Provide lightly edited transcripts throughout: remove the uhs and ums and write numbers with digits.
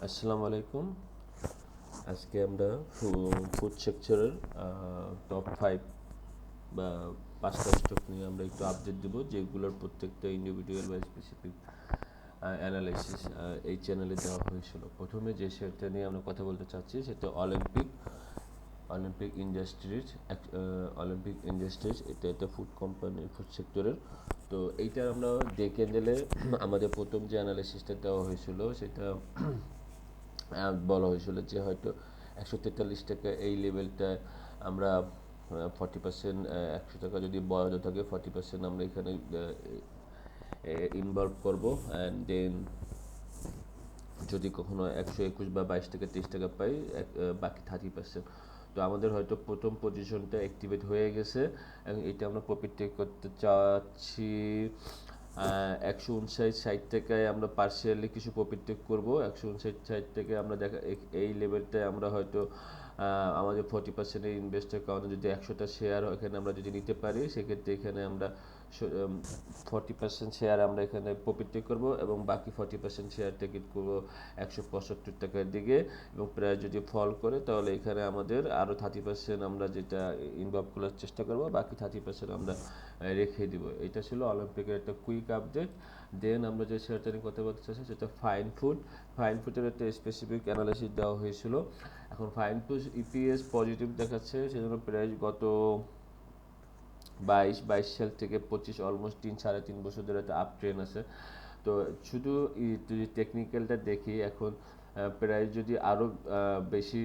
আসসালামু আলাইকুম। আজকে আমরা ফুড সেক্টরের টপ 5 বা 5টা স্টক নিয়ে আমরা একটু আপডেট দেব, যেগুলোর প্রত্যেকটা ইন্ডিভিজুয়াল বা স্পেসিফিক অ্যানালাইসিস এই চ্যানেলে দেওয়া হয়েছিল। প্রথমে যে শেয়ারটা নিয়ে আমরা কথা বলতে চাচ্ছি সেটা অলিম্পিক ইন্ডাস্ট্রিজ। এটা একটা ফুড কোম্পানি, ফুড সেক্টরের। তো এইটা আমরা ডে ক্যান্ডেলে আমাদের প্রথম যে অ্যানালাইসিসটা দেওয়া হয়েছিল সেটা বলা হয়েছিল যে হয়তো 143 টাকা এই লেভেলটা আমরা 40%, 100 টাকা যদি বরাদ্দ থাকে 40% আমরা এখানে ইনভলভ করব। অ্যান্ড দেন যদি কখনো 121 বা 22 টাকা 23 টাকা পাই, বাকি 30%। তো আমাদের হয়তো প্রথম পজিশনটা অ্যাক্টিভেট হয়ে গেছে এবং এটা আমরা প্রফিট টেক করতে চাচ্ছি 159-60 টাকায়। আমরা পার্সিয়ালি কিছু প্রফিট টেক করবো 159-60 টাকায়। আমরা দেখা এই লেভেলটায় আমরা হয়তো আমাদের 40%-এর ইনভেস্টের কারণে যদি 100টা শেয়ার এখানে আমরা যদি নিতে পারি, সেক্ষেত্রে এখানে আমরা 40% শেয়ার আমরা এখানে প্রফিট টেক করবো এবং বাকি 40% শেয়ার টেকিট করবো 175 টাকার দিকে। এবং প্রায় যদি ফল করে তাহলে এখানে আমাদের আরও 30% আমরা যেটা ইনভলভ করার চেষ্টা করবো, বাকি 30% আমরা রেখে দিব। এটা ছিল অলিম্পিকের একটা কুইক আপডেট। দেন আমরা যে শেয়ারটা নিয়ে কথা বলতে চাচ্ছি সেটা ফাইন ফুডের একটা স্পেসিফিক অ্যানালাইসিস দেওয়া হয়েছিল। এখন ফাইন ফুড ইপিএস পজিটিভ দেখাচ্ছে, সেজন্য প্রাইস গত 22 সাল থেকে 25 অলমোস্ট 3-3.5 বছর ধরে একটা আপ ট্রেন আছে। তো শুধু যদি টেকনিক্যালটা দেখি, এখন প্রাইস যদি আরও বেশি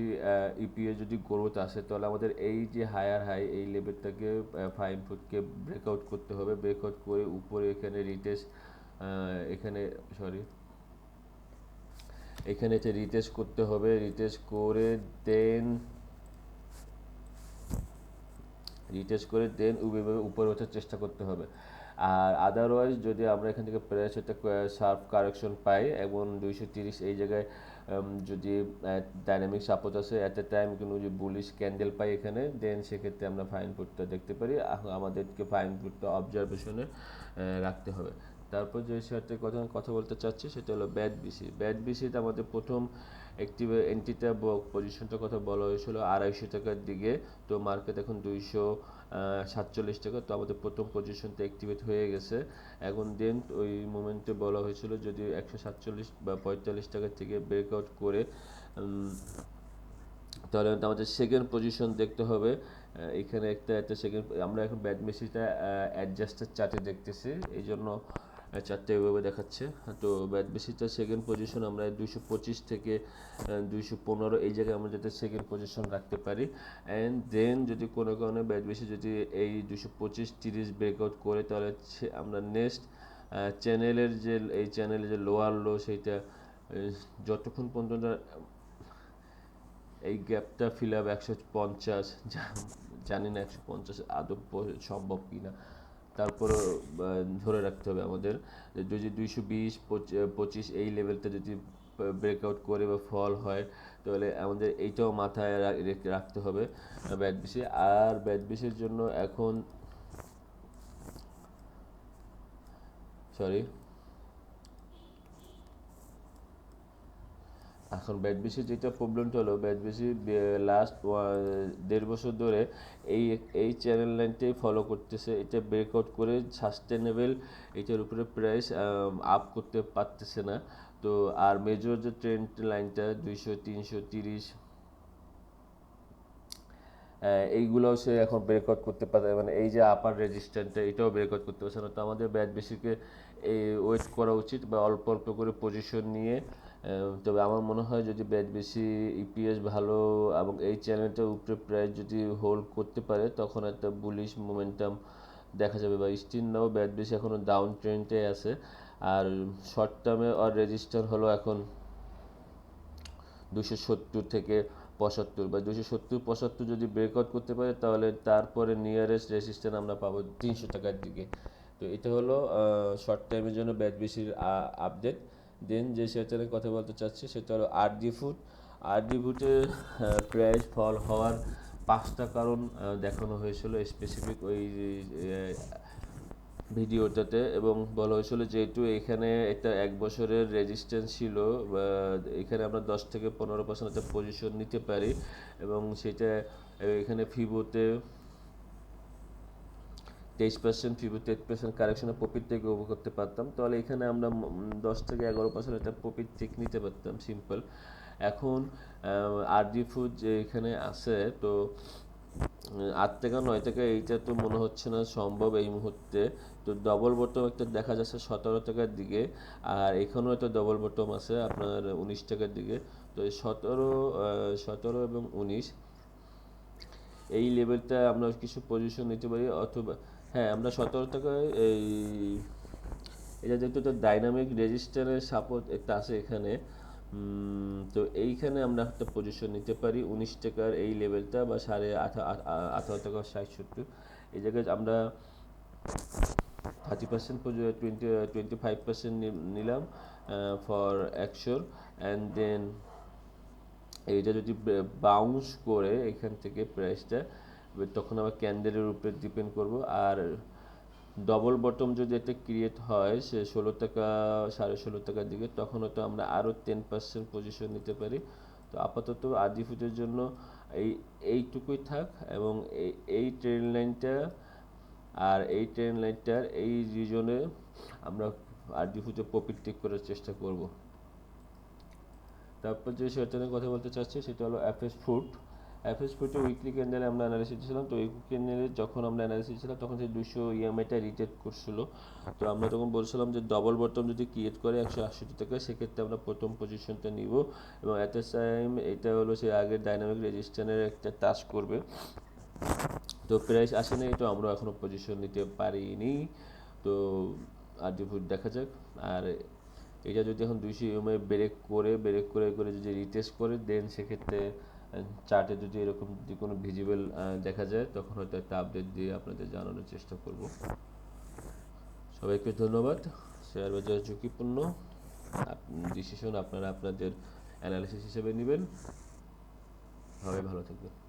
ইপিএ যদি গ্রোথ আসে তাহলে আমাদের এই যে হায়ার হাই এই লেভেলটাকে ফাইন ফুডকে ব্রেকআউট করতে হবে। ব্রেকআউট করে উপরে এখানে এখানে সরি এখানে রিটেস্ট করতে হবে। রিটেস্ট করে দেন উপরে ওঠার চেষ্টা করতে হবে। আর আদারওয়াইজ যদি আমরা এখান থেকে প্রাইস একটা শার্প কারেকশন পাই এবং 230 এই জায়গায় যদি ডাইনামিক সাপোর্ট আছে অ্যাট এ টাইম, কিন্তু যদি বুলিশ ক্যান্ডেল পাই এখানে, দেন সেক্ষেত্রে আমরা ফাইন ফুডটা দেখতে পারি। আমাদেরকে ফাইন ফুডটা অবজারভেশনে রাখতে হবে। তারপর যে শেয়ারটার কথা বলতে চাচ্ছি সেটা হলো ব্যাট বিসিতে আমাদের প্রথম একটি এন্ট্রিটা পজিশনটার কথা বলা হয়েছিল 250 টাকার দিকে। তো মার্কেট এখন 247 টাকা। তো আমাদের প্রথম পজিশনটা অ্যাক্টিভেট হয়ে গেছে। এখন দেন ওই মোমেন্টে বলা হয়েছিল যদি 147 বা 45 টাকা থেকে ব্রেকআউট করে তাহলে আমাদের সেকেন্ড পজিশন দেখতে হবে। এখানে একটা সেকেন্ড আমরা এখন ব্যাট মেসিটা অ্যাডজাস্টেড চার্টে দেখতেছি, এই জন্য চারটে এভাবে দেখাচ্ছে। তো ব্যাট বেসিসটা সেকেন্ড পজিশন আমরা 225 থেকে 215 এই জায়গায় আমরা যাতে সেকেন্ড পজিশন রাখতে পারি। অ্যান্ড দেন যদি কোনো কারণে ব্যাট বেসি যদি এই 225-30 ব্রেকআউট করে তাহলে আমরা নেক্সট চ্যানেলের যে লোয়ার লো সেইটা যতক্ষণ পর্যন্ত এই গ্যাপটা ফিল আপ 150, জানি না 150 আদৌ সম্ভব কিনা, তারপরে ধরে রাখতে হবে আমাদের। যদি 220-25 এই লেভেলটা যদি ব্রেকআউট করে বা ফল হয় তাহলে আমাদের এইটাও মাথায় রাখতে হবে ব্যাট বেশি। আর ব্যাট বেশির জন্য এখন সরি এখন ব্যাট বেশির যেটা প্রবলেমটা হলো, ব্যাট বেশি লাস্ট 1.5 বছর ধরে এই চ্যানেল লাইনটাই ফলো করতেছে। এটা ব্রেকআউট করে সাস্টেনেবল এটার উপরে প্রাইস আপ করতে পারতেছে না। তো আর মেজর যে ট্রেন্ড লাইনটা 200-330 এইগুলোও সে এখন ব্রেকআউট করতে পারে, মানে এই যে আপার রেজিস্ট্যান্সটা এটাও ব্রেকআউট করতে পারছে না। তো আমাদের ব্যাট বেশিকে ওয়েট করা উচিত বা অল্প অল্প করে পজিশন নিয়ে। তবে আমার মনে হয় যদি ব্যাট বেশি ইপিএস ভালো এবং এই চ্যানেলটার উপরে প্রাইস যদি হোল্ড করতে পারে তখন একটা বুলিশ মোমেন্টাম দেখা যাবে। বা স্টিল নাও ব্যাট বেশি এখনও ডাউন ট্রেন্ডে আছে। আর শর্ট টার্মে আর রেজিস্টার হলো এখন 270 থেকে 75 বা 270-75 যদি ব্রেকআউট করতে পারে তাহলে তারপরে নিয়ারেস্ট রেজিস্ট্যান্স আমরা পাবো 300 টাকার দিকে। তো এটা হলো শর্ট টাইমের জন্য ব্যাট বেশির আপডেট। দেন যে শেয়ারটার কথা বলতে চাচ্ছি সেটা হলো আরডি ফুডের প্রাইস ফল হওয়ার 5টা কারণ দেখানো হয়েছিল স্পেসিফিক ওই ভিডিওটাতে, এবং বলা হয়েছিল যেহেতু এখানে একটা 1 বছরের রেজিস্ট্যান্স ছিল, বা এখানে আমরা 10 থেকে 15% একটা পজিশন নিতে পারি, এবং সেটা এখানে ফিবোতে 23%, ফিবো 23% কারেকশনে প্রফিট থেকে উপভোগ করতে পারতাম, তাহলে এখানে আমরা 10 থেকে 11% একটা প্রফিট চেক নিতে পারতাম সিম্পল। এখন আরডি ফুড যে এখানে আছে, তো 8 থেকে 9 টাকা এইটা তো মনে হচ্ছে না সম্ভব এই মুহূর্তে। তো ডবল বটম একটা দেখা যাচ্ছে 17 টাকার দিকে, আর এখানেও একটা ডবল বটম আছে আপনার 19 টাকার দিকে। তো এই 17 এবং 19 এই লেভেলটা আমরা কিছু পজিশন নিতে পারি, অথবা হ্যাঁ আমরা 17 টাকায় এটা যেহেতু একটা ডাইনামিক রেজিস্ট্যান্সের সাপোর্ট একটা আছে এখানে, তো এইখানে আমরা একটা পজিশন নিতে পারি 19 টাকার এই লেভেলটা, বা 18.60 টাকা 60 এই জায়গায় আমরা 30% 25% নিলাম ফর একশোর, অ্যান্ড দেন এইটা যদি বাউন্স করে এখান থেকে প্রাইসটা, তখন আবার ক্যান্ডেলের উপরে ডিপেন্ড করব। আর ডবল বটম যদি এটা ক্রিয়েট হয় সে 16 টাকা 16.5 টাকার দিকে, তখন হয়তো আমরা আরও 10% পজিশন নিতে পারি। তো আপাতত আরডি ফুটের জন্য এইটুকুই থাক, এবং এই ট্রেন লাইনটা আর এই ট্রেন লাইনটার এই রিজনে আমরা আরডি ফুটে প্রফিট টেক করার চেষ্টা করব। তারপর যে সেটা নিয়ে কথা বলতে চাচ্ছি সেটা হলো এফএস ফুটে উইকলি ক্যান্ডেলে আমরা অ্যানালিসিস ছিলাম। তো উইকলি ক্যান্ডেলে যখন আমরা অ্যানালিসিস ছিলাম তখন সেই 200 ইএমআইটা রিটেট করছিল। তো আমরা তখন বলছিলাম যে ডবল বটম যদি ক্রিয়েট করে 168 টাকা, সেক্ষেত্রে আমরা প্রথম পজিশনটা নিব, এবং অ্যাট এ টাইম এটা হলো সেই আগের ডাইনামিক রেজিস্ট্যান্সের একটা টাচ করবে। তো প্রাইস আসেনি, তো আমরা এখনও পজিশন নিতে পারিনি। তো আরডি ফুট দেখা যাক। আর এটা যদি এখন 200 ইএমআই ব্রেক করে যদি রিটেস্ট করে, দেন সেক্ষেত্রে চার্টে যদি এরকম যদি কোনো ভিজিবল দেখা যায়, তখন হয়তো একটা আপডেট দিয়ে আপনাদের জানানোর চেষ্টা করব। সবাইকে ধন্যবাদ। শেয়ার বাজার ঝুঁকিপূর্ণ, ডিসিশন আপনারা আপনাদের অ্যানালিসিস হিসেবে নেবেন। সবাই ভালো থাকবেন।